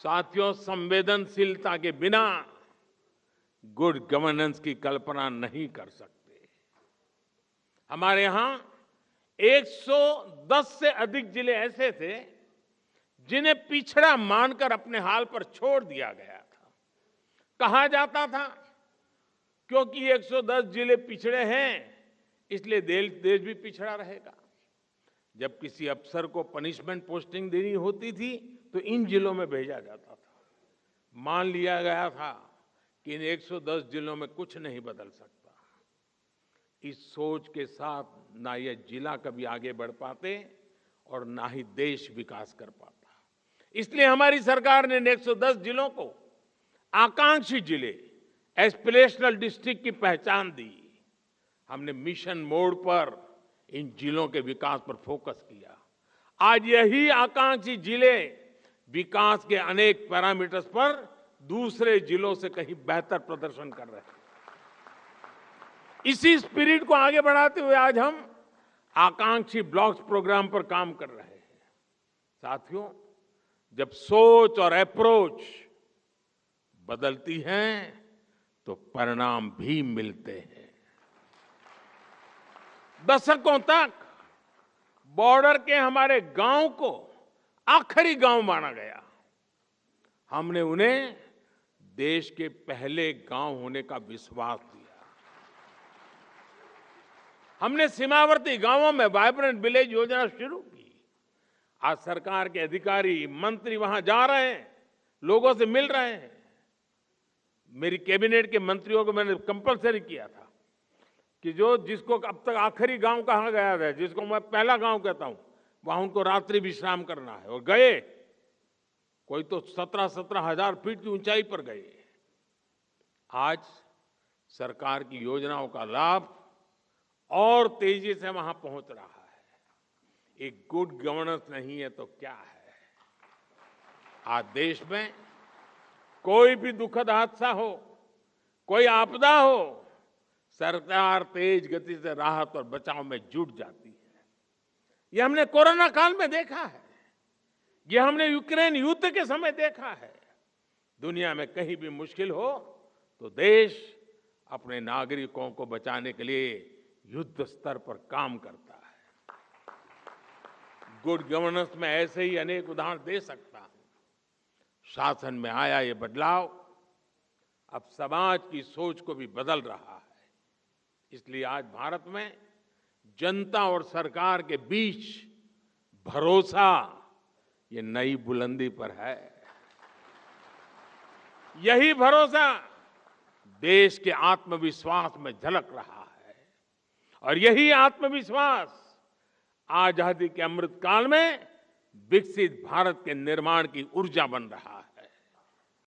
साथियों, संवेदनशीलता के बिना गुड गवर्नेंस की कल्पना नहीं कर सकते। हमारे यहां 110 से अधिक जिले ऐसे थे जिन्हें पिछड़ा मानकर अपने हाल पर छोड़ दिया गया था। कहा जाता था क्योंकि 110 जिले पिछड़े हैं इसलिए देश भी पिछड़ा रहेगा। जब किसी अफसर को पनिशमेंट पोस्टिंग देनी होती थी तो इन जिलों में भेजा जाता था। मान लिया गया था कि इन 110 जिलों में कुछ नहीं बदल सकता। इस सोच के साथ ना ये जिला कभी आगे बढ़ पाते और ना ही देश विकास कर पाता। इसलिए हमारी सरकार ने इन 110 जिलों को आकांक्षी जिले, एस्पिरेशनल डिस्ट्रिक्ट की पहचान दी। हमने मिशन मोड पर इन जिलों के विकास पर फोकस किया। आज यही आकांक्षी जिले विकास के अनेक पैरामीटर्स पर दूसरे जिलों से कहीं बेहतर प्रदर्शन कर रहे हैं। इसी स्पिरिट को आगे बढ़ाते हुए आज हम आकांक्षी ब्लॉक्स प्रोग्राम पर काम कर रहे हैं। साथियों, जब सोच और अप्रोच बदलती है तो परिणाम भी मिलते हैं। दशकों तक बॉर्डर के हमारे गांव को आखिरी गांव माना गया। हमने उन्हें देश के पहले गांव होने का विश्वास दिया। हमने सीमावर्ती गांवों में वाइब्रेंट विलेज योजना शुरू की। आज सरकार के अधिकारी, मंत्री वहां जा रहे हैं, लोगों से मिल रहे हैं। मेरी कैबिनेट के मंत्रियों को मैंने कंपलसरी किया था कि जिसको अब तक आखिरी गांव कहा गया था, जिसको मैं पहला गांव कहता हूं, वहां उनको रात्रि विश्राम करना है। और गए, कोई तो 17-17 हजार फीट की ऊंचाई पर गए। आज सरकार की योजनाओं का लाभ और तेजी से वहां पहुंच रहा है। एक गुड गवर्नेंस नहीं है तो क्या है? आज देश में कोई भी दुखद हादसा हो, कोई आपदा हो, सरकार तेज गति से राहत और बचाव में जुट जाती है। यह हमने कोरोना काल में देखा है, यह हमने यूक्रेन युद्ध के समय देखा है। दुनिया में कहीं भी मुश्किल हो तो देश अपने नागरिकों को बचाने के लिए युद्ध स्तर पर काम करता है। गुड गवर्नेंस में ऐसे ही अनेक उदाहरण दे सकता हूं। शासन में आया ये बदलाव अब समाज की सोच को भी बदल रहा है। इसलिए आज भारत में जनता और सरकार के बीच भरोसा ये नई बुलंदी पर है। यही भरोसा देश के आत्मविश्वास में झलक रहा है और यही आत्मविश्वास आजादी के अमृत काल में विकसित भारत के निर्माण की ऊर्जा बन रहा है।